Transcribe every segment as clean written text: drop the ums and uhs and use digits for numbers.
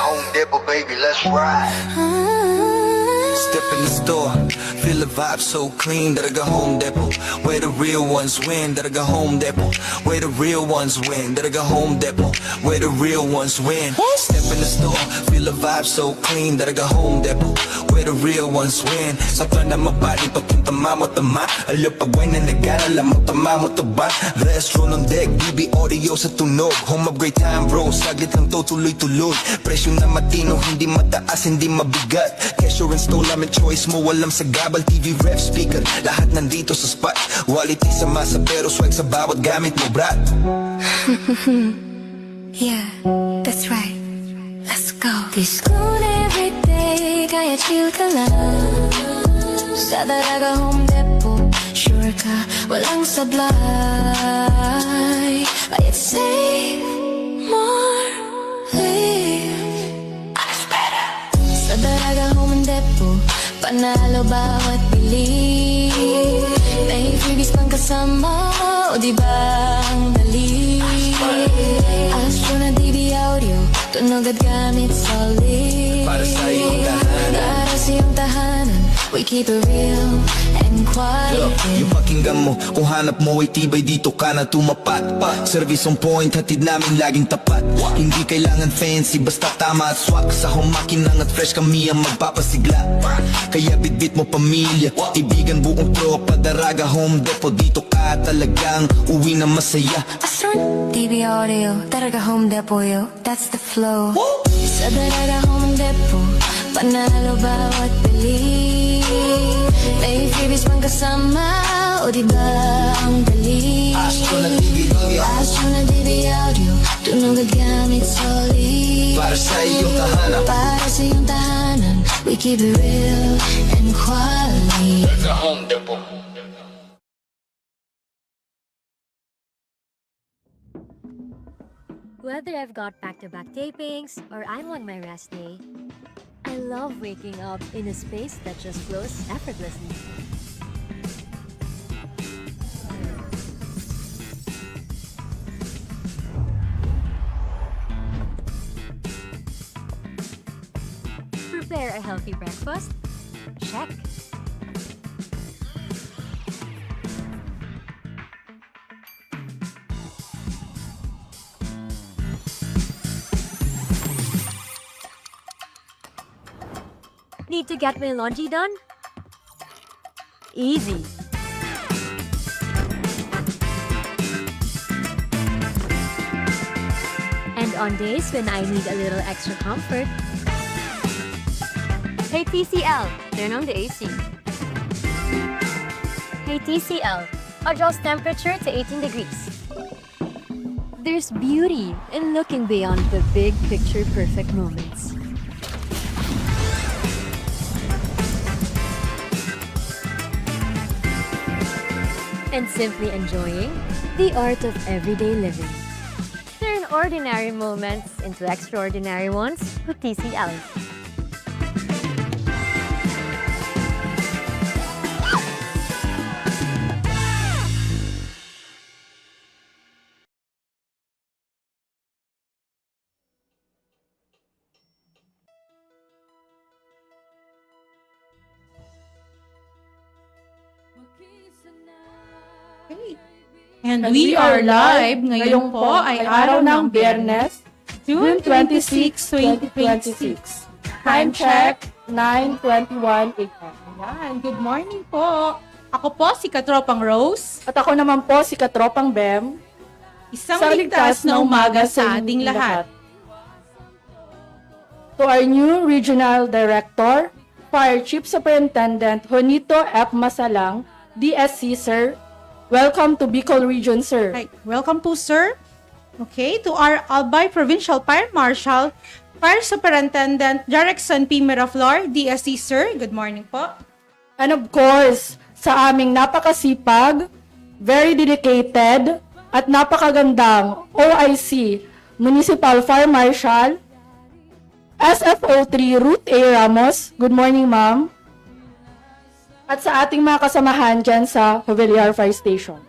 Home Depot, baby, let's ride. Step in the store, feel the vibe so clean that I go Home Depot. Where the real ones win, that I go Home Depot. Where the real ones win, that I go Home Depot. Where the real ones win. Step in the store, feel the vibe so clean that I go Home Depot. Where the real ones win. Sa na mabali, papunta mamo-tama. Alo pag-wine na nag-alala mo, tama-mo-taba. Restro ng deck, BB audio sa tunog. Home upgrade time bro, saglit lang to tuloy-tuloy. Presyo na matino, hindi mataas, hindi mabigat. Cashier and store namin choice mo, walang sa gabal. TV, ref, speaker, lahat nandito sa spot. Quality sa masa pero swag sa bawat gamit mo, brat. Yeah, that's right. Let's go. Discount every day, kaya chill ka lang. Sa Daraga Home Depot, sure ka, walang sablay. Bayad save, more, live. Alles better. Sa Daraga Home Depot, panalo bawat bili. May freebies pang kasama, o diba ang dali? Astro na DB audio, tunog at gamit solid. Para sa iyong tahanan. Para sa iyong tahanan, we keep it real and quality. Yung pakinggan mo, kung hanap mo ay tibay, dito ka na tumapat. Service on point, hatid namin laging tapat. Hindi kailangan fancy, basta tama at swak. Sa humakinang at fresh kami ang magpapasigla. Kaya bitbit mo pamilya, ibigan buong tropa. Daraga Home Depot, dito ka talagang uwi na masaya. Astro DB audio, Daraga Home Depot yo, that's the flow. Sa Daraga Home Depot, panalo bawat bili. May freebies pang kasama, o diba ang dali? Astro na DB audio, Astro na DB audio, tunog at gamit solid. para sa iyong tahanan. Para sa iyong tahanan, we keep it real and quality. Sa Home Depot. Whether I've got back-to-back tapings or I'm on my rest day, I love waking up in a space that just flows effortlessly. Prepare a healthy breakfast? Check. Need to get my laundry done? Easy. And on days when I need a little extra comfort, hey TCL, turn on the AC. Hey TCL, adjust temperature to 18 degrees. There's beauty in looking beyond the big picture perfect moments. And simply enjoying the art of everyday living. Turn ordinary moments into extraordinary ones with TCL. And we are live. Ngayon po ay araw ng Biyernes, June 26, 2026. Time check, 9:21 a.m. Ayan, good morning po. Ako po si Katropang Rose. At ako naman po si Katropang Bem. Isang ligtas na umaga sa ating lahat. To our new Regional Director, Fire Chief Superintendent Juanito F. Masalang, DSC, sir. Welcome to Bicol Region, sir. Right. Welcome po, sir. Okay, to our Albay Provincial Fire Marshal, Fire Superintendent Jerickson P. Miraflor, DSC, sir. Good morning po. And of course, sa aming napakasipag, very dedicated, at napakagandang OIC, Municipal Fire Marshal, SFO3 Ruth A. Ramos. Good morning, ma'am. At sa ating mga kasamahan dyan sa Jovellar Fire Station.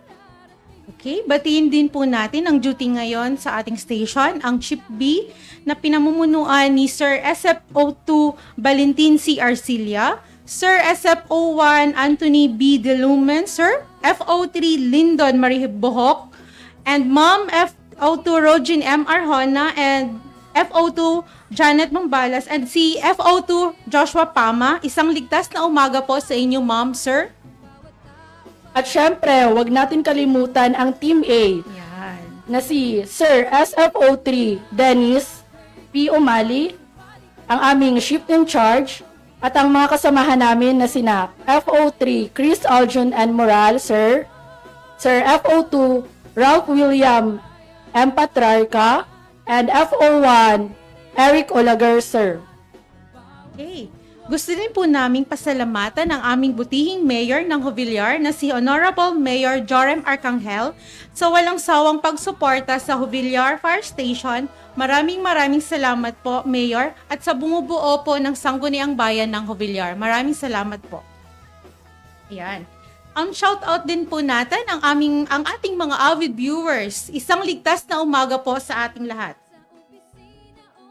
Okay, batiin din po natin ang duty ngayon sa ating station, ang Chip B na pinamumunuan ni Sir SFO2 Valentin C. Arcilia, Sir SFO1 Anthony B. De Lumen, Sir FO3 Lyndon Marie Bohok, and Ma'am FO2 Rogin M. Arjona, and FO2 Janet Mambalas, and si FO2 Joshua Pama. Isang ligtas na umaga po sa inyo, Ma'am, Sir. At syempre, huwag natin kalimutan ang Team A Yan. na si Sir SFO3 Dennis P. Umali, ang aming shift in charge, at ang mga kasamahan namin na sina FO3 Chris Aljon and Moral, Sir FO2 Ralph William M. Patriarca, and FO1 Eric Olager, Sir. Okay. Gusto din po naming pasalamatan ang aming butihing mayor ng Jovillar na si Honorable Mayor Jorem Arcangel sa walang sawang pagsuporta sa Jovillar Fire Station. Maraming salamat po, Mayor, at sa bumubuo po ng Sangguniang Bayan ng Jovillar. Maraming salamat po. Ayan. Ang shoutout din po natin ang ating mga avid viewers. Isang ligtas na umaga po sa ating lahat.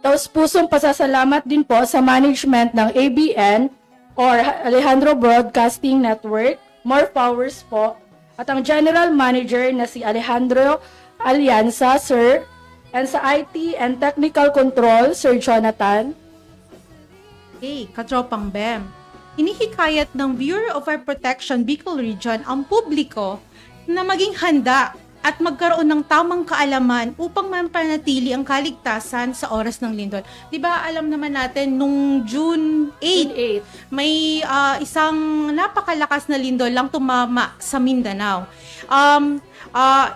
Taus-pusong pasasalamat din po sa management ng ABN or Alejandro Broadcasting Network, more powers po, at ang general manager na si Alejandro Alianza, Sir, and sa IT and Technical Control, Sir Jonathan. Hey, katropang BEM. Hinihikayat ng Bureau of Fire Protection Bicol Region ang publiko na maging handa at magkaroon ng tamang kaalaman upang mapanatili ang kaligtasan sa oras ng lindol. 'Di ba alam naman natin nung June 8, may isang napakalakas na lindol lang tumama sa Mindanao.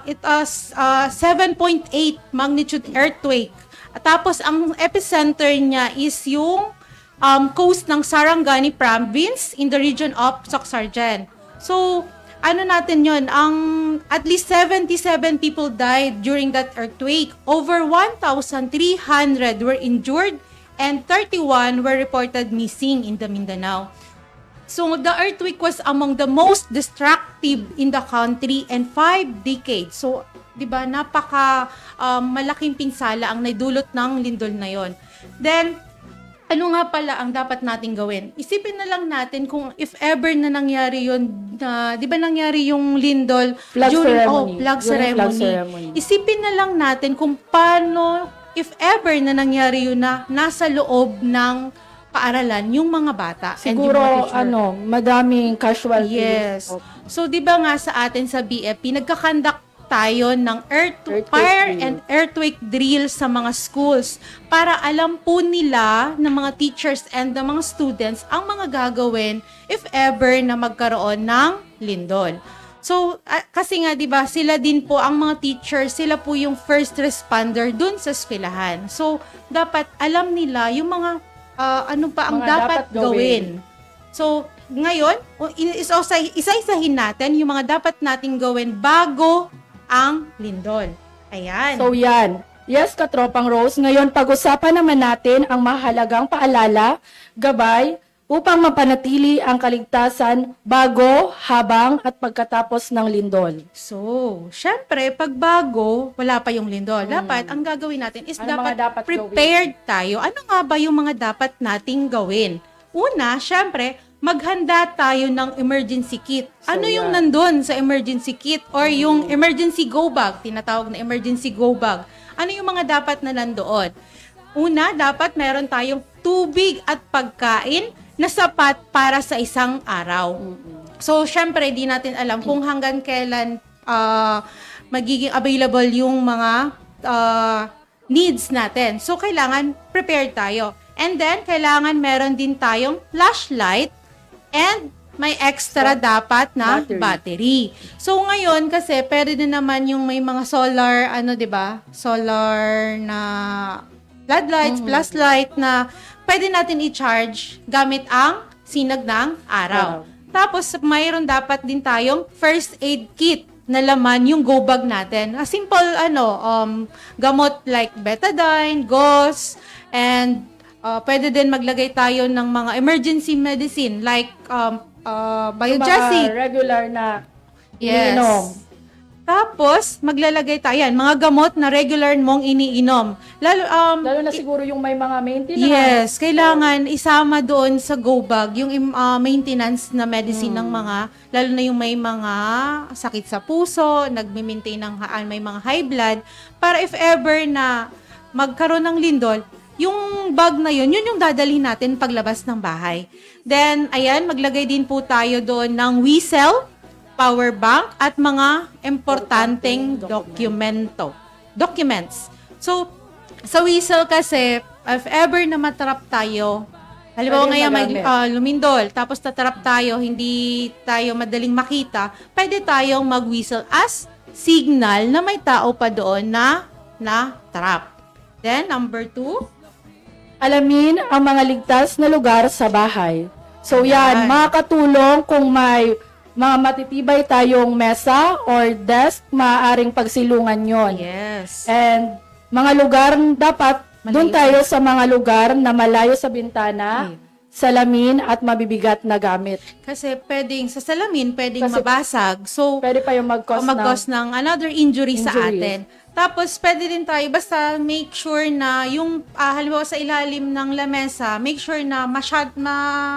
It was 7.8 magnitude earthquake. At tapos ang epicenter niya is yung coast ng Sarangani province in the region of Socsargen. So ano natin yon, ang at least 77 people died during that earthquake. Over 1,300 were injured and 31 were reported missing in the Mindanao. So the earthquake was among the most destructive in the country in 5 decades. So 'di ba napaka malaking pinsala ang naidulot ng lindol na yon. Then ano nga pala ang dapat nating gawin? Isipin na lang natin kung if ever na nangyari yun, di ba nangyari yung lindol Flag flag ceremony. Isipin na lang natin kung paano, if ever na nangyari yun na nasa loob ng paaralan yung mga bata. Siguro, and yung mga teacher. madaming casualties. Yes. So, di ba nga sa atin sa BFP, nagkakandak tayo ng Earthquake fire drill. and earthquake drill sa mga schools para alam po nila ng mga teachers and ng mga students ang mga gagawin if ever na magkaroon ng lindol. So, kasi nga 'di ba, sila din po ang mga teachers, sila po yung first responder dun sa eskwelahan. So, dapat alam nila yung mga ano pa ang Mga dapat dapat gawin. gawin. So, ngayon, isa-isahin natin yung mga dapat nating gawin bago ang lindol. Ayan. So yan. Yes, Katropang Rose. Ngayon, pag-usapan naman natin ang mahalagang paalala, gabay, upang mapanatili ang kaligtasan bago, habang, at pagkatapos ng lindol. So, syempre, pag bago, wala pa yung lindol. Dapat, ang gagawin natin is Ano mga dapat prepared tayo. Ano nga ba yung mga dapat nating gawin? Una, syempre, maghanda tayo ng emergency kit. Ano yung nandun sa emergency kit or yung emergency go bag, tinatawag na emergency go bag? Ano yung mga dapat na nandoon? Una, dapat meron tayong tubig at pagkain na sapat para sa isang araw. So, syempre, di natin alam kung hanggang kailan magiging available yung mga needs natin. So, kailangan prepared tayo. And then, kailangan meron din tayong flashlight and may extra dapat na battery. So, ngayon, kasi pwede din naman yung may mga solar, solar na floodlights, flashlight na pwede natin i-charge gamit ang sinag ng araw. Tapos, mayroon dapat din tayong first aid kit na laman yung go bag natin. A simple, gamot like betadine, gauze, and pwede din maglagay tayo ng mga emergency medicine like Biogesic. Mga regular na Yes. iniinom. Tapos, maglalagay tayo, yan, mga gamot na regular mong iniinom. Lalo na siguro yung may mga maintenance. Yes, kailangan isama doon sa go bag yung maintenance na medicine ng mga, lalo na yung may mga sakit sa puso, nagme-maintain ng may mga high blood, para if ever na magkaroon ng lindol, yung bag na yun yung dadalhin natin paglabas ng bahay. Then, ayan, maglagay din po tayo doon ng whistle, power bank, at mga importanteng documents. So, sa whistle kasi, if ever na matrap tayo, halimbawa Pwede ngayon may magamit. lumindol, tapos tatrap tayo, hindi tayo madaling makita, pwede tayong mag-whistle as signal na may tao pa doon na trap. Then, number 2, Alamin ang mga ligtas na lugar sa bahay. So yan, Yan. makakatulong kung may mga matitibay tayong mesa or desk, maaaring pagsilungan yon. yes. And mga lugar, dapat doon tayo sa mga lugar na malayo sa bintana, salamin at mabibigat na gamit. Kasi pwedeng sa salamin, pwedeng Kasi mabasag. So, Pwede pa yung mag-cause ng another injury sa Injury. atin. Tapos, pwede din tayo, basta make sure na yung, halimbawa sa ilalim ng lamesa, make sure na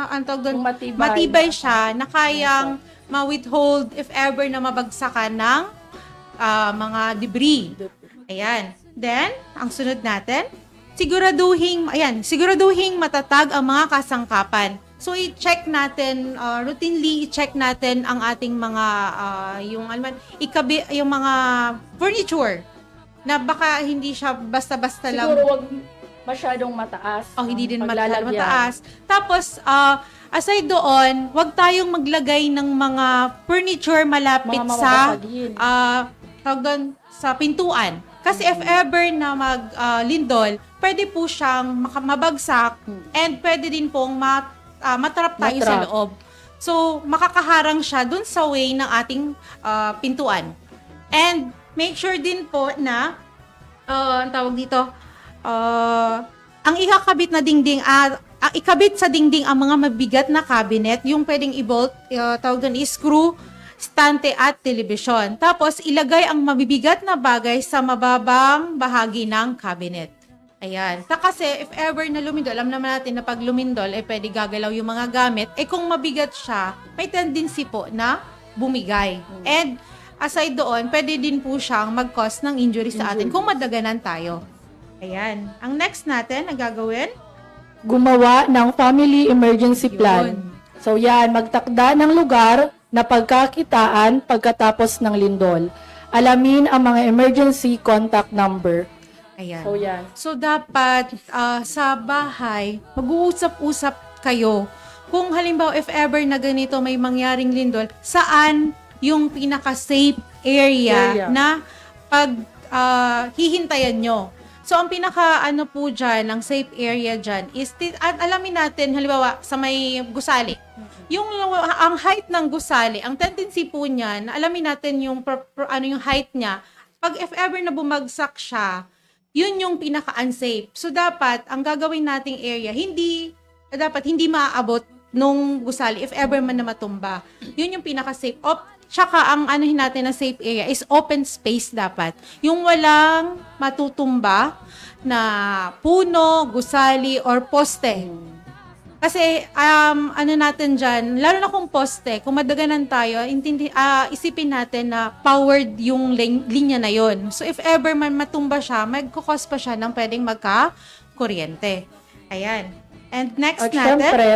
ang tawag doon, Yung matibay. matibay siya, na kayang ma-withhold if ever na mabagsakan ng mga debris. Ayan. Then, ang sunod natin, siguraduhing matatag ang mga kasangkapan. So, i-check natin, routinely i-check natin ang ating mga, yung mga furniture, na baka hindi siya basta-basta lang. Siguro wag masyadong mataas. Hindi din ang masyadong paglalagyan. mataas. Tapos, aside doon, wag tayong maglagay ng mga furniture malapit Mga sa mababasagin. tawag doon, sa pintuan. Kasi if ever na lindol, pwede po siyang mabagsak and pwede din pong matrap tayo sa Matrap. loob. So, makakaharang siya dun sa way ng ating pintuan. And make sure din po na ang tawag dito, ang ikakabit na dingding, ikabit sa dingding ang mga mabigat na cabinet, yung pwedeng i-bolt, tawag doon, i-screw, stante at telebisyon. Tapos, ilagay ang mabibigat na bagay sa mababang bahagi ng cabinet. Ayan. Kasi, if ever na lumindol, alam naman natin na pag lumindol, pwede gagalaw yung mga gamit. Kung mabigat siya, may tendency po na bumigay. And, aside doon, pwede din po siyang mag-cause ng injury sa atin kung madaganan tayo. Ayan. Ang next natin na gagawin, Gumawa ng family emergency plan. Yun. So yan, magtakda ng lugar na pagkakitaan pagkatapos ng lindol. Alamin ang mga emergency contact number. ayan. So yan. So, dapat sa bahay, mag-uusap-usap kayo. Kung halimbawa, if ever na ganito may mangyaring lindol, saan yung pinaka-safe area na hihintayan nyo. So, ang pinaka-ano po dyan, ang safe area dyan, is, at alamin natin, halimbawa, sa may gusali. Ang height ng gusali, ang tendency po niyan, alamin natin yung height niya. Pag if ever na bumagsak siya, yun yung pinaka-unsafe. So, dapat, ang gagawin nating area, dapat hindi maaabot nung gusali if ever man na matumba. Yun yung pinaka-safe. Tsaka, ang anuhin natin na safe area is open space dapat. Yung walang matutumba na puno, gusali, or poste. Kasi, natin dyan, lalo na kung poste, kung madaganan tayo, isipin natin na powered yung linya na yon. So, if ever man matumba siya, magkukos pa siya ng pwedeng magka-kuryente. Ayan. And next At natin, syempre,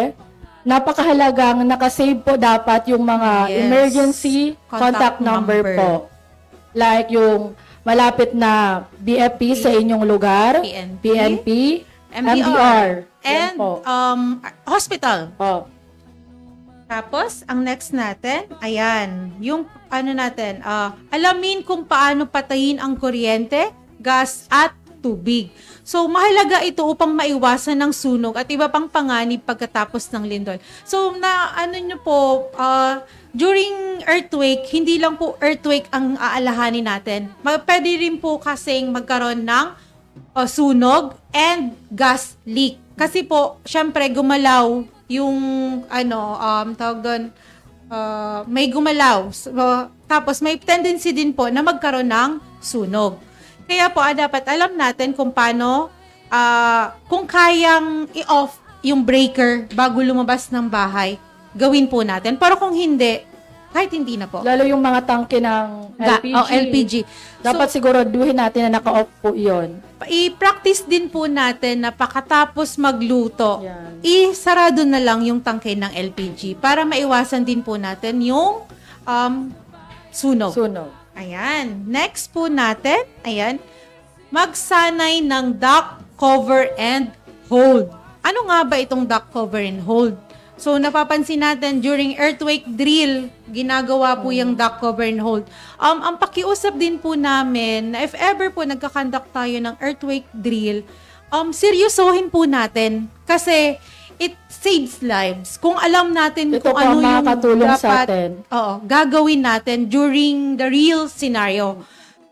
napakahalagang nakasave po dapat yung mga Yes. emergency contact number po. Like yung malapit na BFP sa inyong lugar, PNP, MDR. and Yan po. hospital. Oh. Tapos, ang next natin, ayan, yung alamin kung paano patayin ang kuryente, gas, at tubig. So, mahalaga ito upang maiwasan ng sunog at iba pang panganib pagkatapos ng lindol. So, during earthquake, hindi lang po earthquake ang aalahanin natin. Pwede rin po kasing magkaroon ng sunog and gas leak. Kasi po, syempre, gumalaw yung, tawag doon, may gumalaw. So, Tapos may tendency din po na magkaroon ng sunog. Kaya po dapat alam natin kung paano, kung kayang i-off yung breaker bago lumabas ng bahay, gawin po natin. Pero kung hindi, kahit hindi na po. Lalo yung mga tangke ng LPG. LPG. Dapat siguraduhin natin na naka-off po yun. I-practice din po natin na pakatapos magluto, Yan. isarado na lang yung tangke ng LPG para maiwasan din po natin yung sunog. Sunog. Ayan. Next po natin, ayan, magsanay ng duct cover and hold. Ano nga ba itong duct cover and hold? So, napapansin natin, during earthquake drill, ginagawa po yung duct cover and hold. Ang pakiusap din po namin, na if ever po nagkakandak tayo ng earthquake drill, seryosohin po natin. Kasi, it saves lives. Kung alam natin Ito kung pa ano yung makakatulong sa dapat atin. gagawin natin during the real scenario.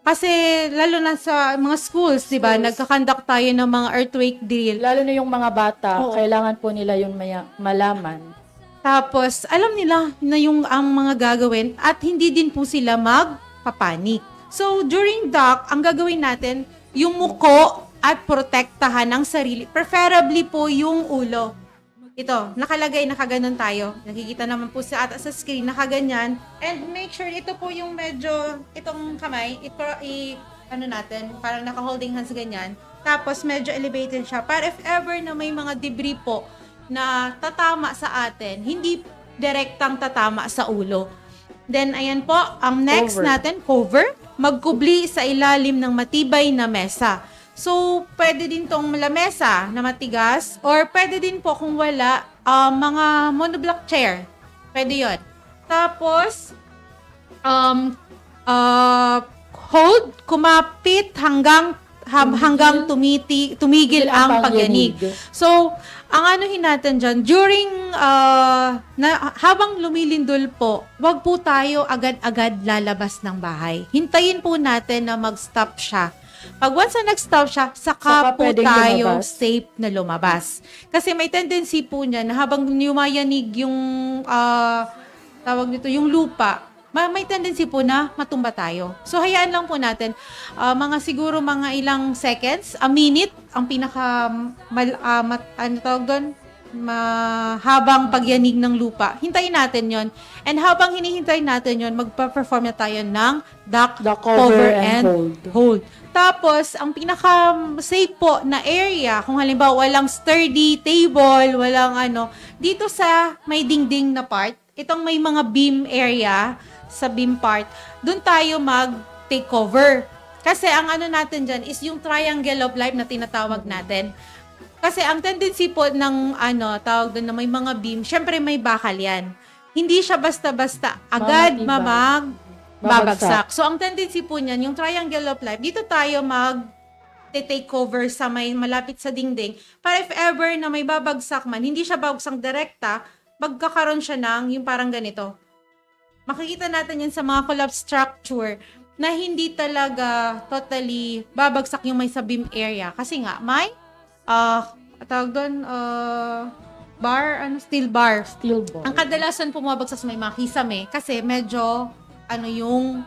Kasi lalo na sa mga schools, 'di ba? Nagkakandak tayo ng mga earthquake drill. Lalo na yung mga bata, Oo. kailangan po nila yun malaman. Tapos alam nila na yung ang mga gagawin at hindi din po sila magpapanik. So during dock, ang gagawin natin yung muko at protektahan ng sarili. Preferably po yung ulo. Ito, nakalagay, nakaganon tayo. Nakikita naman po sa screen, nakaganyan. And make sure, ito po yung medyo, itong kamay, ano natin, parang naka-holding hands ganyan. Tapos medyo elevated siya. Para if ever na may mga debris po na tatama sa atin, hindi direktang tatama sa ulo. Then, ayan po, ang next Cover. natin, cover. Magkubli sa ilalim ng matibay na mesa. So, pwede din tong lamesa na matigas or pwede din po kung wala, mga monoblock chair. Pwede yon. Tapos, hold, kumapit hanggang tumigil ang pagyanig. So, ang anuhin natin dyan, during, habang lumilindol po, wag po tayo agad-agad lalabas ng bahay. Hintayin po natin na mag-stop siya. Pag once na nag-stop siya, saka po pwedeng tayo lumabas. safe na lumabas. Kasi may tendency po niya na habang yumayanig yung, tawag nito, yung lupa, may tendency po na matumba tayo. So, hayaan lang po natin, siguro mga ilang seconds, a minute, ang pinaka, ano tawag doon? Mahabang pagyanig ng lupa. Hintayin natin yon. And habang hinihintay natin yon, magpa-perform na tayo ng duct cover and hold. Tapos, ang pinaka-safe po na area, kung halimbawa walang sturdy table, walang dito sa may dingding na part, itong may mga beam area, sa beam part, dun tayo mag-take cover. Kasi ang natin dyan is yung triangle of life na tinatawag natin. Kasi ang tendency po ng tawag doon na may mga beam, syempre may bakal yan. Hindi siya basta-basta agad babagsak. So ang tendency po niyan, yung triangle of life, dito tayo take cover sa may malapit sa dingding para if ever na may babagsak man, hindi siya babagsak direkta, magkakaroon siya ng yung parang ganito. Makikita natin yan sa mga collapse structure na hindi talaga totally babagsak yung may sa beam area. Kasi nga, may tawag doon, steel bar. Steel ball. Ang kadalasan pumabagsak sa may mga kisame kasi medyo, yung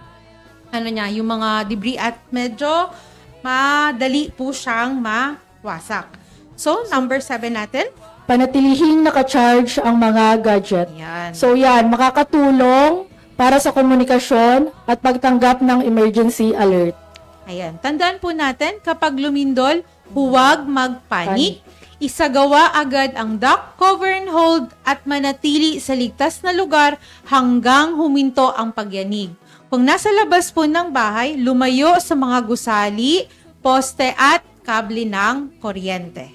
mga debris at medyo madali po siyang mawasak. So, number 7 natin. Panatilihing naka-charge ang mga gadget. Yan. So yan, makakatulong para sa komunikasyon at pagtanggap ng emergency alert. Ayan. Tandaan po natin, kapag lumindol, huwag magpanik. Isagawa agad ang duct cover and hold at manatili sa ligtas na lugar hanggang huminto ang pagyanig. Kung nasa labas po ng bahay, lumayo sa mga gusali, poste at kable ng kuryente.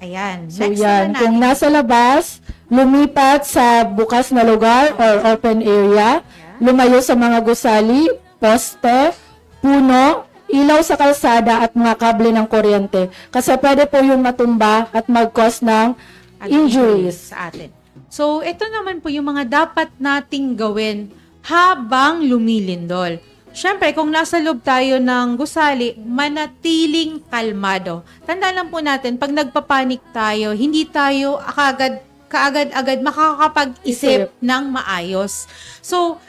Ayan. So Next yan, naman kung natin. nasa labas, lumipat sa bukas na lugar or open area, lumayo sa mga gusali, poste, puno, ilaw sa kalsada at mga kable ng kuryente. Kasi pwede po yung matumba at mag-cause ng injuries. Sa atin. So, ito naman po yung mga dapat nating gawin habang lumilindol. Siyempre, kung nasa loob tayo ng gusali, manatiling kalmado. Tandaan lang po natin, pag nagpapanik tayo, hindi tayo agad kaagad-agad makakapag-isip ng maayos. So,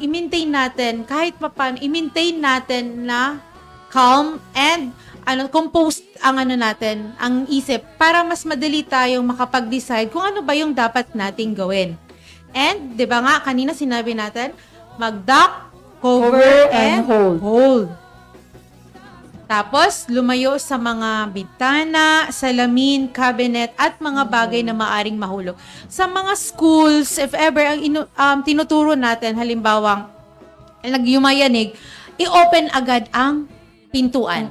i-maintain natin, kahit papaano, i-maintain natin na calm and composed ang ang isip para mas madali tayong makapag-decide kung ano ba yung dapat nating gawin. And, di ba nga, kanina sinabi natin, mag-duck, cover, and hold. Tapos, lumayo sa mga bintana, salamin, cabinet, at mga bagay na maaring mahulog. Sa mga schools, if ever, ang tinuturo natin, halimbawang, nagyumayanig, i-open agad ang pintuan.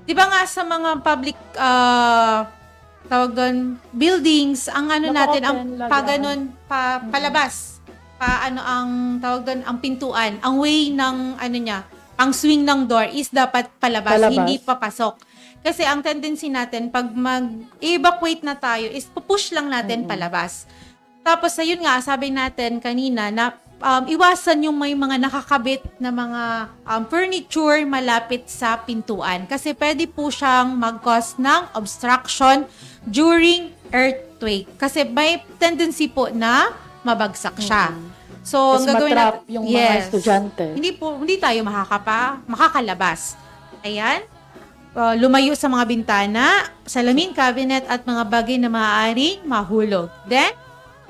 Di ba nga sa mga public, tawag doon, buildings, ang natin, ang palabas. Ang tawag doon, ang pintuan, ang way ng, ang swing ng door is dapat palabas. Hindi papasok. Kasi ang tendency natin, pag mag-evacuate na tayo, is pupush lang natin palabas. Tapos, ayun nga, sabi natin kanina, na iwasan yung may mga nakakabit na mga furniture malapit sa pintuan. Kasi pwede po siyang mag-cause ng obstruction during earthquake. Kasi may tendency po na mabagsak siya. So, ang gagawin natin, yung mga estudyante. Hindi tayo makakalabas. Ayan. Lumayo sa mga bintana, salamin, cabinet, at mga bagay na maaaring mahulog. Then,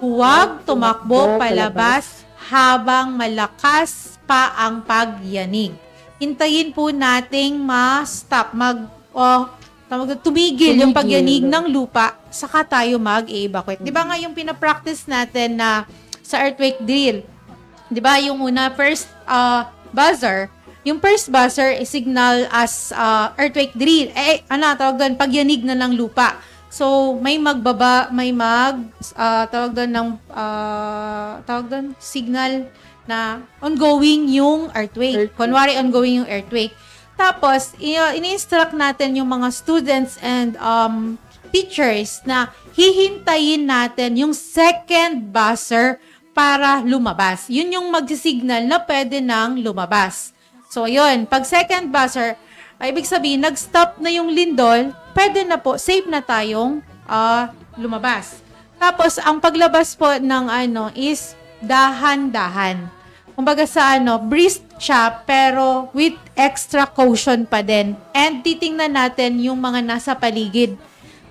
huwag tumakbo palabas habang malakas pa ang pagyanig. Hintayin po nating ma-stop, tumigil yung pagyanig ng lupa, saka tayo mag-evacuate. Di ba nga yung pinapractice natin na sa earthquake drill? Di ba yung first buzzer, yung first buzzer is signal as earthquake drill. Tawag doon, pagyanig na ng lupa. So, may signal na ongoing yung earthquake. Kunwari, ongoing yung earthquake. Tapos, ini-instruct natin yung mga students and teachers na hihintayin natin yung second buzzer para lumabas. Yun yung mag-signal na pwede nang lumabas. So, yun. Pag second buzzer, ibig sabihin, nag-stop na yung lindol, pwede na po, safe na tayong lumabas. Tapos, ang paglabas po ng is dahan-dahan. Kumbaga sa brisk siya, pero with extra caution pa din. And titingnan natin yung mga nasa paligid.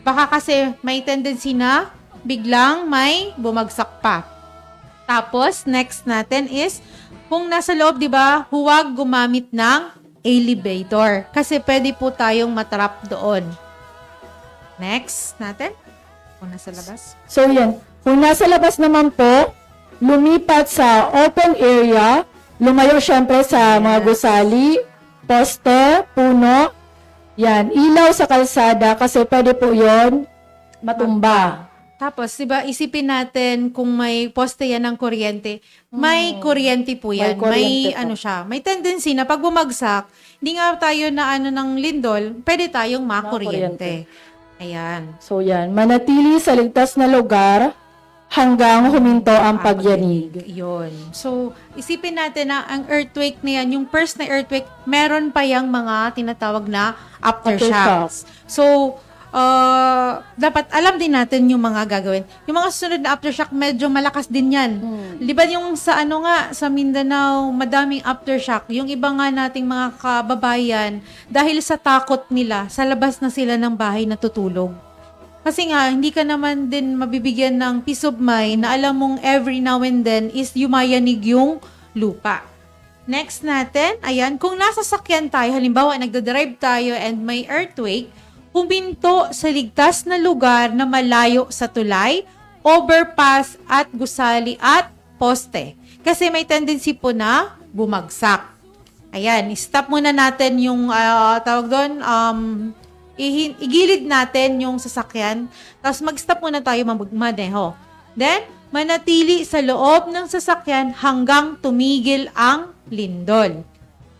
Baka kasi may tendency na biglang may bumagsak pa. Tapos, next natin is, kung nasa loob, di ba, huwag gumamit ng elevator. Kasi pwede po tayong matrap doon. Next natin. Kung nasa labas. So, yan. Kung nasa labas naman po, lumipat sa open area, lumayo syempre sa mga gusali, poste, puno, yan, ilaw sa kalsada kasi pwede po yon matumba. Tapos, diba, isipin natin kung may poste yan ng kuryente, may kuryente po yan. May tendency na pag bumagsak, hindi nga tayo na ng lindol, pwede tayong makuryente. Ayan. So, yan. Manatili sa ligtas na lugar hanggang huminto ang pagyanig. Yun. So, isipin natin na ang earthquake na yan, yung first na earthquake, meron pa yung mga tinatawag na aftershocks. So, dapat alam din natin yung mga gagawin. Yung mga susunod na aftershock, medyo malakas din yan. Di ba yung sa sa Mindanao, madaming aftershock. Yung iba nga nating mga kababayan, dahil sa takot nila, sa labas na sila ng bahay natutulog. Kasi nga, hindi ka naman din mabibigyan ng peace of mind na alam mong every now and then is yumayanig yung lupa. Next natin, ayan, kung nasa sakyan tayo, halimbawa, nagdadrive tayo and may earthquake, huminto sa ligtas na lugar na malayo sa tulay, overpass at gusali at poste. Kasi may tendency po na bumagsak. Ayan, stop muna natin yung tawag doon, igilid natin yung sasakyan, tapos mag-stop muna tayo magmaneho. Then, manatili sa loob ng sasakyan hanggang tumigil ang lindol.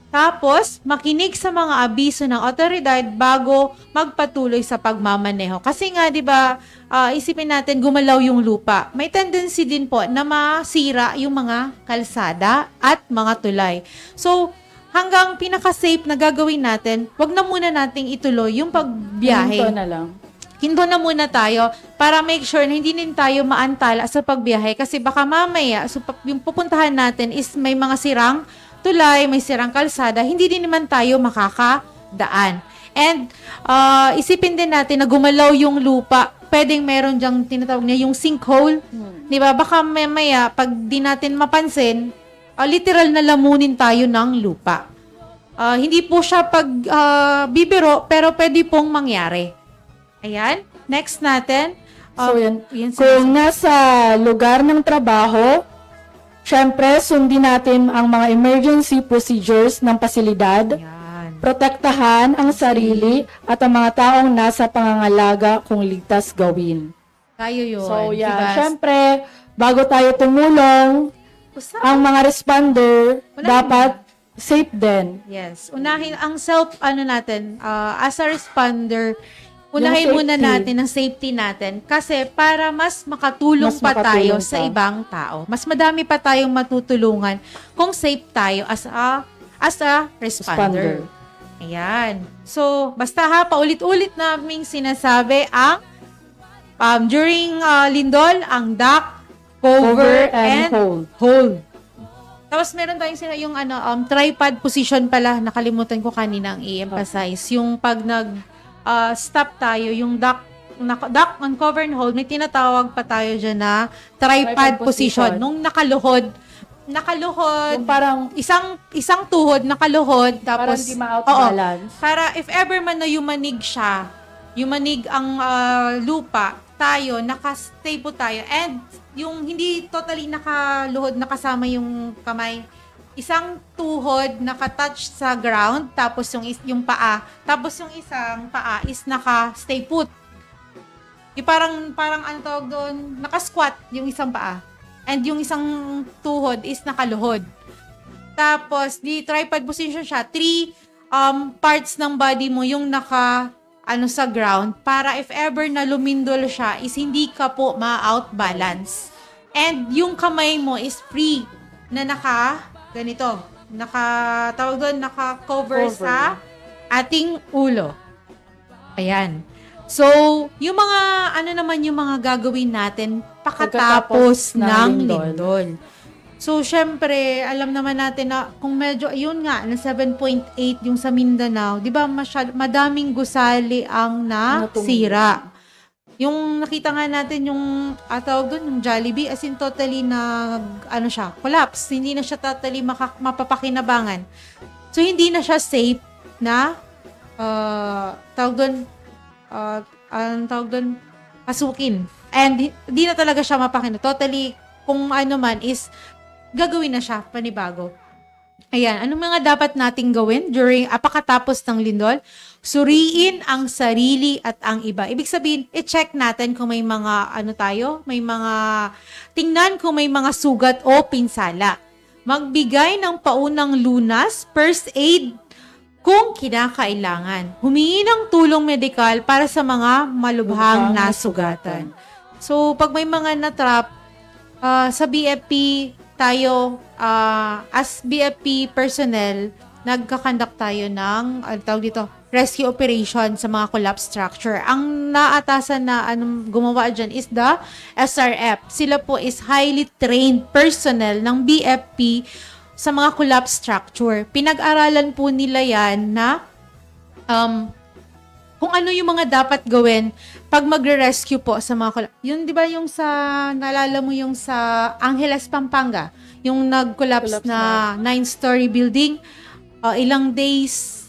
Tapos, makinig sa mga abiso ng otoridad bago magpatuloy sa pagmamaneho. Kasi nga, di ba, isipin natin, gumalaw yung lupa. May tendency din po na masira yung mga kalsada at mga tulay. So, hanggang pinaka-safe na gagawin natin, wag na muna nating ituloy yung pagbiyahe. Huminto na lang. Hindo na muna tayo para make sure na hindi din tayo maantala sa pagbiyahe kasi baka mamaya yung pupuntahan natin is may mga sirang tulay, may sirang kalsada, hindi din naman tayo makakadaan. And isipin din natin na gumalaw yung lupa, pwedeng meron diyang tinatawag niya yung sinkhole. Di ba? Baka mamaya pag di natin mapansin, literal na lamunin tayo ng lupa. Hindi po siya bibiro pero pwede pong mangyari. Ayan. Next natin. So, yan. Yan Kung nasa lugar ng trabaho, syempre, sundin natin ang mga emergency procedures ng pasilidad. Ayan. Protektahan ang sarili at ang mga taong nasa pangangalaga kung ligtas gawin. Tayo yun. So, yeah. Diba? Syempre, bago tayo tumulong, ang mga responder dapat safe din. Yes. Unahin ang natin, as a responder, unahin Yung muna safety. natin ang safety natin kasi para mas makatulong Mas pa tayo makatulong sa pa. ibang tao. Mas madami pa tayong matutulungan kung safe tayo as a responder. Ayan. So, basta paulit-ulit naming sinasabi ang during lindol, ang duck, cover, and hold. Tapos meron tayong yung tripod position pala, nakalimutan ko kanina ang i-emphasize. Yung pag stop tayo, yung duck on cover and hold, may tinatawag pa tayo dyan na tripod position. Nung nakaluhod, Yung parang isang tuhod, nakaluhod, parang tapos, di ma-out oo, balance. para if ever man na yumanig siya, yumanig ang lupa, tayo, nakastay po tayo. And yung hindi totally nakaluhod, nakasama yung kamay, isang tuhod nakatouch sa ground, tapos yung paa, tapos yung isang paa is naka-stay put. Yung parang ano tawag doon, naka-squat yung isang paa. And yung isang tuhod is nakaluhod. Tapos, di tripod position siya, 3 parts ng body mo yung sa ground para if ever na lumindol siya is hindi ka po ma-out balance. And yung kamay mo is free na naka-cover sa ating ulo. Ayan. So, yung mga, yung mga gagawin natin pakatapos ng lindol. So, syempre, alam naman natin na kung medyo, yun nga, na 7.8 yung sa Mindanao, di ba madaming gusali ang nasira. Yung nakita nga natin yung, tawag doon, yung Jollibee, as in totally collapse. Hindi na siya totally mapapakinabangan. So, hindi na siya safe na, pasukin. And hindi na talaga siya mapakina. Totally, kung is gagawin na siya, panibago. Ayan, anong mga dapat nating gawin during pakatapos ng lindol? Suriin ang sarili at ang iba. Ibig sabihin, i-check natin kung may mga tingnan kung may mga sugat o pinsala. Magbigay ng paunang lunas, first aid, kung kinakailangan. Humingi ng tulong medikal para sa mga malubhang nasugatan. So, pag may mga natrap, sa BFP, tayo, as BFP personnel, nagkakandak tayo ng, rescue operation sa mga collapse structure. Ang naatasan na gumawa dyan is the SRF. Sila po is highly trained personnel ng BFP sa mga collapse structure. Pinag-aralan po nila yan na kung ano yung mga dapat gawin pag magre-rescue po sa mga collapse. Yun, di ba yung naalala mo yung sa Angeles, Pampanga, yung nag-collapse na 9-story building, ilang days,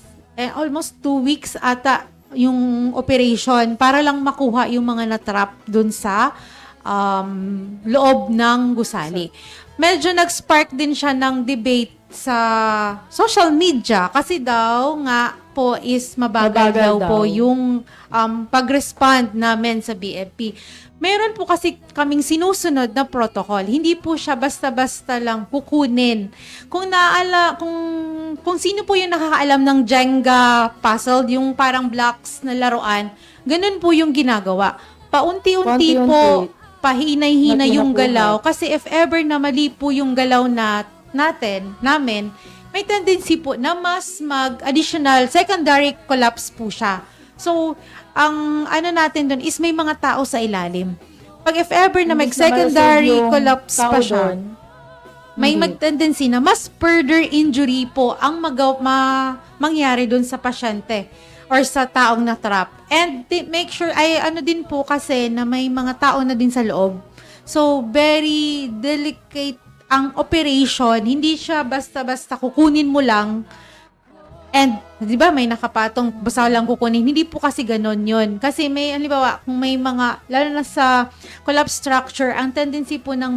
almost 2 weeks ata yung operation para lang makuha yung mga natrap dun sa loob ng gusali. Medyo nag-spark din siya ng debate sa social media kasi daw nga po is mabagal daw po yung pag-respond namin sa BFP. Meron po kasi kaming sinusunod na protocol. Hindi po siya basta-basta lang kukunin. Kung sino po yung nakakaalam ng Jenga puzzle, yung parang blocks na laruan, ganun po yung ginagawa. Paunti-unti po, pahinay-hinay yung galaw. Kasi if ever na mali po yung galaw namin, may tendency po na mas mag-additional secondary collapse po siya. So, ang ano natin doon is may mga tao sa ilalim. Pag if ever na Imbis na secondary malusog yung collapse tao pa siya, doon, may hindi. mag-tendency na mas further injury po ang mangyari doon sa pasyente or sa taong na-trap. And make sure, ay ano din po kasi na may mga tao na din sa loob. So, very delicate ang operation. Hindi siya basta-basta kukunin mo lang. And, di ba, may nakapatong, basta lang kukunin. Hindi po kasi ganon yun. Kasi may, halimbawa, kung may mga, lalo na sa collapse structure, ang tendency po ng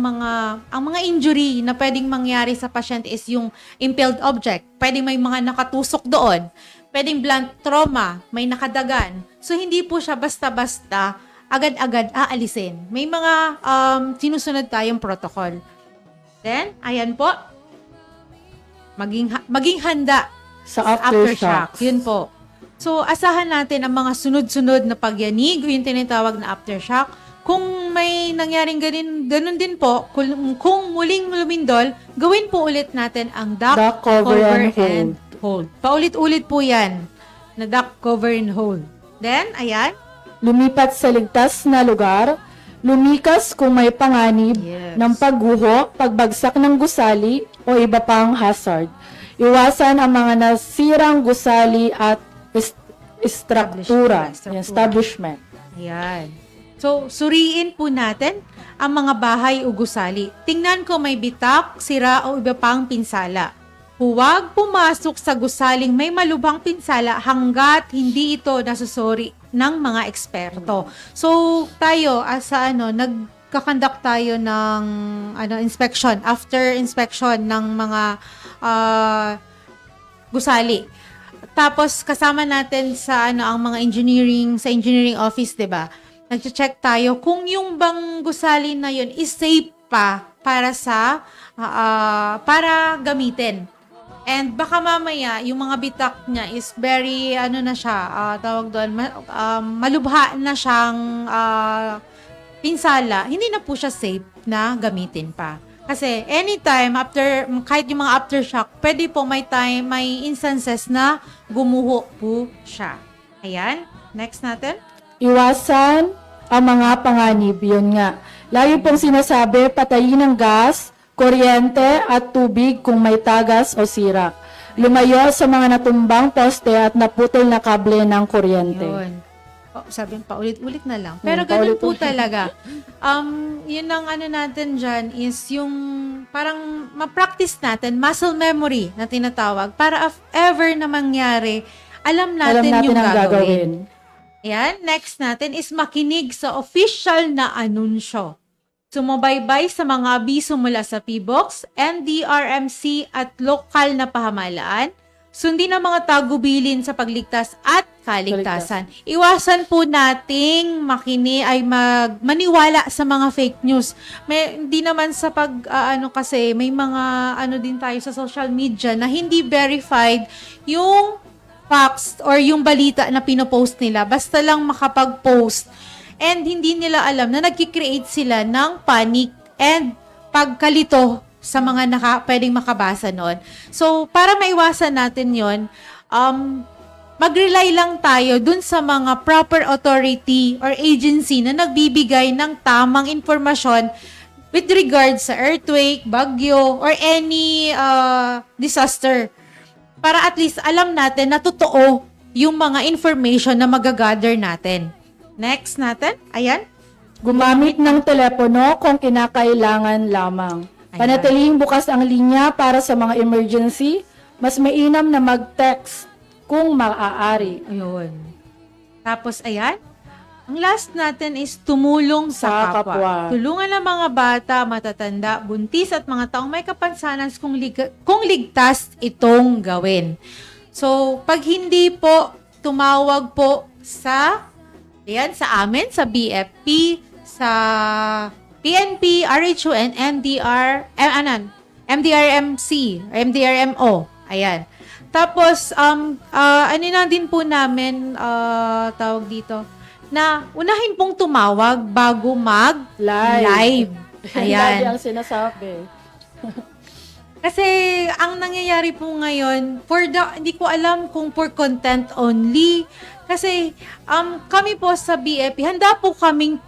ang mga injury na pwedeng mangyari sa pasyente is yung impaled object. Pwedeng may mga nakatusok doon. Pwedeng blunt trauma, may nakadagan. So, hindi po siya basta-basta agad-agad aalisin. May mga sinusunod tayong protocol. Then, ayan po, maging handa sa aftershock. aftershocks. Yun po. So, asahan natin ang mga sunod-sunod na pagyanig o yung tinatawag na aftershock. Kung may nangyaring ganun din po, kung muling lumindol, gawin po ulit natin ang duck, Cover and and hold. Paulit-ulit po yan na duck, cover, and hold. Then, ayan. Lumipat sa ligtas na lugar, lumikas kung may panganib Yes. ng pagguho, pagbagsak ng gusali o iba pang hazard. Iwasan ang mga nasirang gusali at struktura, establishment. Ayan. So, suriin po natin ang mga bahay o gusali. Tingnan ko may bitak, sira o iba pang pinsala. Huwag pumasok sa gusaling may malubhang pinsala hanggat hindi ito nasusuri ng mga eksperto. So, tayo nagkakandak tayo ng inspection, after inspection ng mga gusali. Tapos kasama natin sa ang mga engineering office, 'di ba? Nagche-check tayo kung yung bang gusali na 'yon is safe pa para gamitin. And baka mamaya yung mga bitak niya is very tawag doon, malubha na siyang pinsala. Hindi na po siya safe na gamitin pa. Kasi anytime kahit yung mga aftershock, pwede po may instances na gumuho po siya. Ayan. Next natin. Iwasan ang mga panganib, yun nga. Lagi pong sinasabi, patayin ng gas, kuryente at tubig kung may tagas o sira. Lumayo sa mga natumbang poste at naputol na kable ng kuryente. Yun. Sabi pa, ulit-ulit na lang. Pero ganun po talaga. Yun ang natin dyan is yung parang ma-practice natin, muscle memory na tinatawag, para if ever na mangyari, alam natin yung ang gagawin. Ayan, next natin is makinig sa official na anunsyo. Sumubaybay sa mga abiso mula sa PBOX, NDRMC at lokal na pamahalaan. Sundin ang mga tagubilin sa pagligtas at kaligtasan. Iwasan po nating maniwala sa mga fake news. Hindi naman sa kasi may mga din tayo sa social media na hindi verified yung facts or yung balita na pinopost nila. Basta lang makapag-post. And hindi nila alam na nagki-create sila ng panic and pagkalito sa mga pwedeng makabasa noon. So, para maiwasan natin yon, mag-rely lang tayo dun sa mga proper authority or agency na nagbibigay ng tamang informasyon with regards sa earthquake, bagyo, or any disaster. Para at least alam natin na totoo yung mga information na magagather natin. Next natin, ayan. Gumamit ng telepono kung kinakailangan lamang. Panatilihing bukas ang linya para sa mga emergency. Mas mainam na mag-text kung maaari. Ayun. Tapos, ayan. Ang last natin is tumulong sa kapwa. Tulungan ang mga bata, matatanda, buntis at mga taong may kapansanan kung ligtas itong gawin. So, pag hindi po, tumawag po sa amin, sa BFP, sa PNP, RHUN, MDRMC, MDRMO. Ayan. Tapos, na din po namin, tawag dito, na unahin pong tumawag bago mag-live. Ayan. Lagi ang sinasabi. Kasi, ang nangyayari po ngayon, hindi ko alam kung for content only, Kasi kami po sa BFP, handa po kaming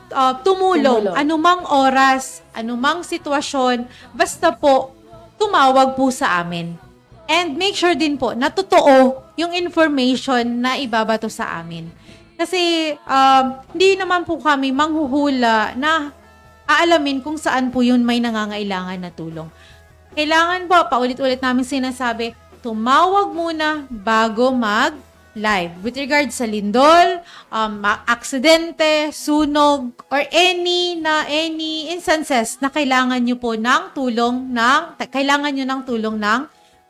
tumulong Tumulong. anumang oras, anumang sitwasyon, basta po tumawag po sa amin. And make sure din po na totoo yung information na ibabato sa amin. Kasi hindi naman po kami manghuhula na aalamin kung saan po yun may nangangailangan na tulong. Kailangan po, paulit-ulit namin sinasabi, tumawag muna bago mag-live. With regard sa lindol, aksidente, sunog, or any instances na kailangan nyo po ng tulong ng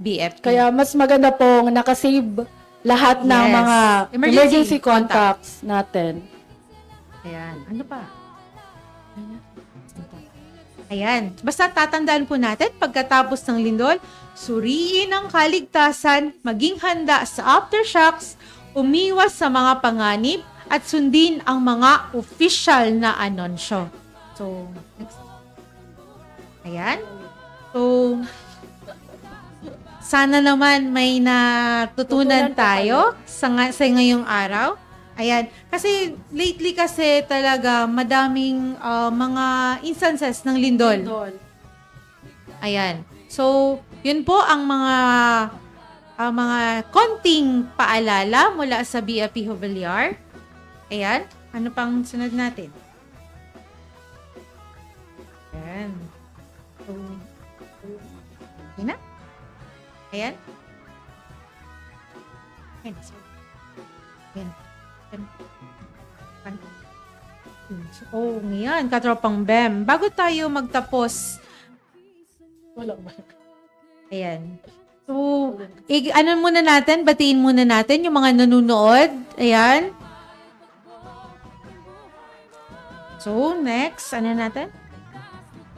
BFP. Kaya mas maganda pong nakasave lahat ng Yes. mga Emergency emergency contacts natin. Ayan. Ano pa? Ayan. Basta tatandaan po natin, pagkatapos ng lindol, suriin ang kaligtasan, maging handa sa aftershocks, umiwas sa mga panganib, at sundin ang mga official na anunsyo. So, next. Ayan. So, sana naman may natutunan tayo sa ngayong araw. Ayan. Kasi lately kasi talaga madaming mga instances ng lindol. Ayan. So, yun po ang mga konting paalala mula sa BFP Huveliar. Ayan. Ano pang sunod natin? Ayan. So, yun na. Ayan. Ayan. Ayan. Oh, ngayon, katropang Bem. Bago tayo magtapos, ayan. So, batiin muna natin yung mga nanonood. Ayan. So, next, ano natin?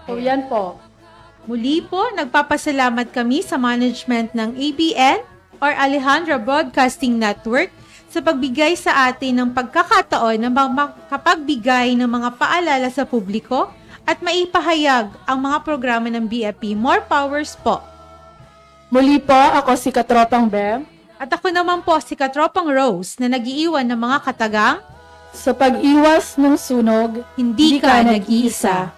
So, yan po. Muli po, nagpapasalamat kami sa management ng ABN or Alejandra Broadcasting Network sa pagbigay sa atin ng pagkakataon na makapagbigay ng mga paalala sa publiko at maipahayag ang mga programa ng BFP. More powers po. Muli po, ako si Katropang Bem. At ako naman po si Katropang Rose na nagiiwan ng mga katagang Sa pag-iwas ng sunog, hindi ka nag-iisa.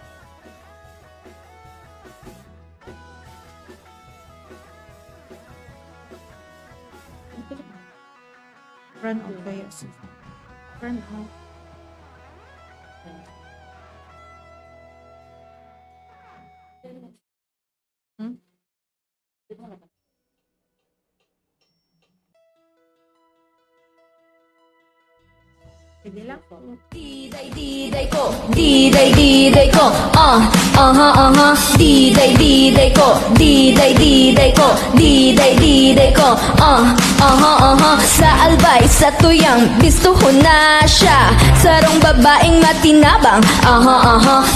Run out kayo. Run out. Pwede lang po. Diday ko, diday ko, diday ko, diday ko, diday ko, sa albay, sa tuyang, bistuhon na siya, sarong babaeng matinabang,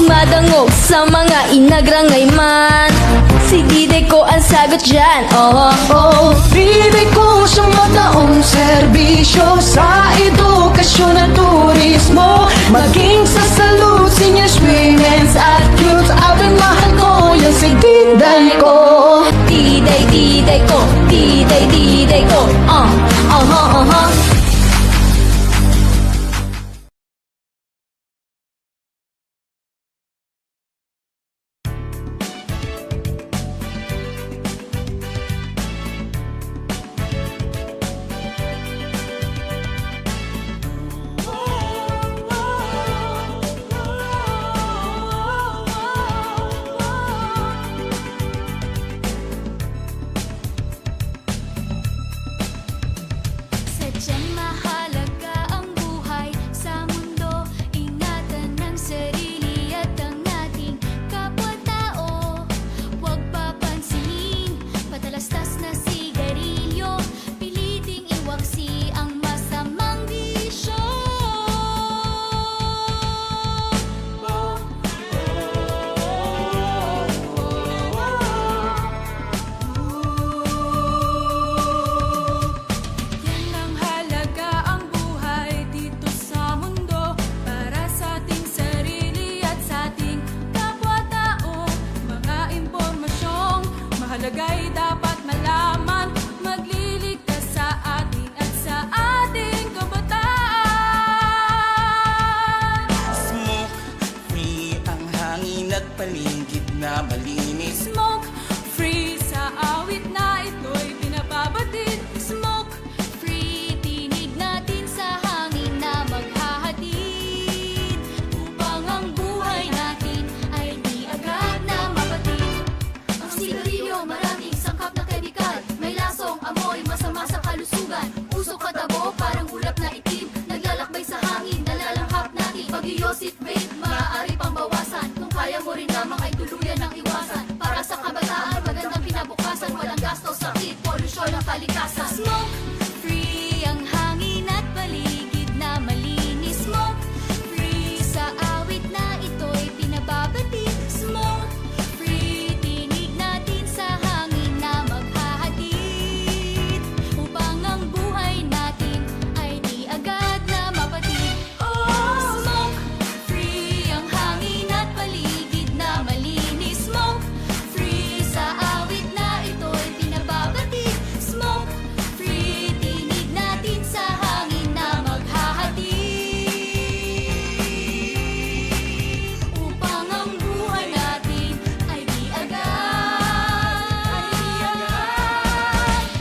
madangog sa mga inagrangay man, si diday ko ang sagot dyan, Diday ko siyang mataong serbisyo sa edukasyon at turismo. Maging sa salud, seniors, women's at youth. Abang mahal ko yung si Diday ko. diday ko, diday ko, at paligid na malinis. Smoke free sa awit na ito'y pinapabatid. Smoke free, tinig natin sa hangin na maghahatid upang ang buhay natin ay di agad na mapatid. Ang sigarilyo maraming sangkap na kemikal, may lasong amoy masama sa kalusugan. Usok at tabo parang ulap na itim, naglalakbay sa hangin, nalalanghap natin. Pag-iosip vape, maaari pang bawasan. Kung kaya mo rin lamang ay tuluyan ng iwasan. Para sa kabataan, magandang kinabukasan. Walang gastos, sakit, polusyon ang kalikasan. Smoke free ang hangin at paligid na malinis. Smoke free sa awit na ito'y pinababatid. Smoke free, tinig natin sa hangin na maghahatid upang ang buhay natin ay di agad na mapatid. Smoke free ang hangin at paligid na malinis. Smoke free sa awit na ito'y pinababatid. Smoke free, tinig natin sa hangin na maghahatid upang ang buhay natin ay di agad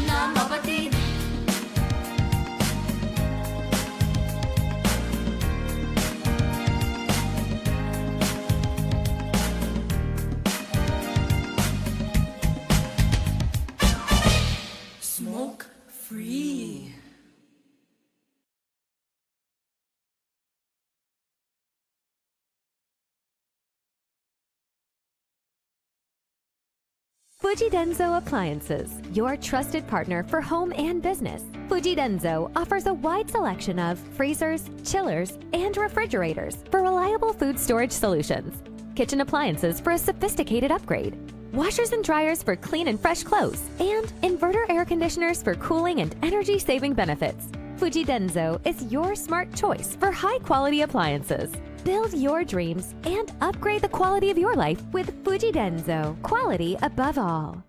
na mapatid. Smoke free. Fuji Denso Appliances, your trusted partner for home and business. Fuji Denso offers a wide selection of freezers, chillers, and refrigerators for reliable food storage solutions. Kitchen appliances for a sophisticated upgrade. Washers and dryers for clean and fresh clothes. And inverter air conditioners for cooling and energy-saving benefits. Fuji Denso is your smart choice for high-quality appliances. Build your dreams and upgrade the quality of your life with Fuji Denso. Quality above all.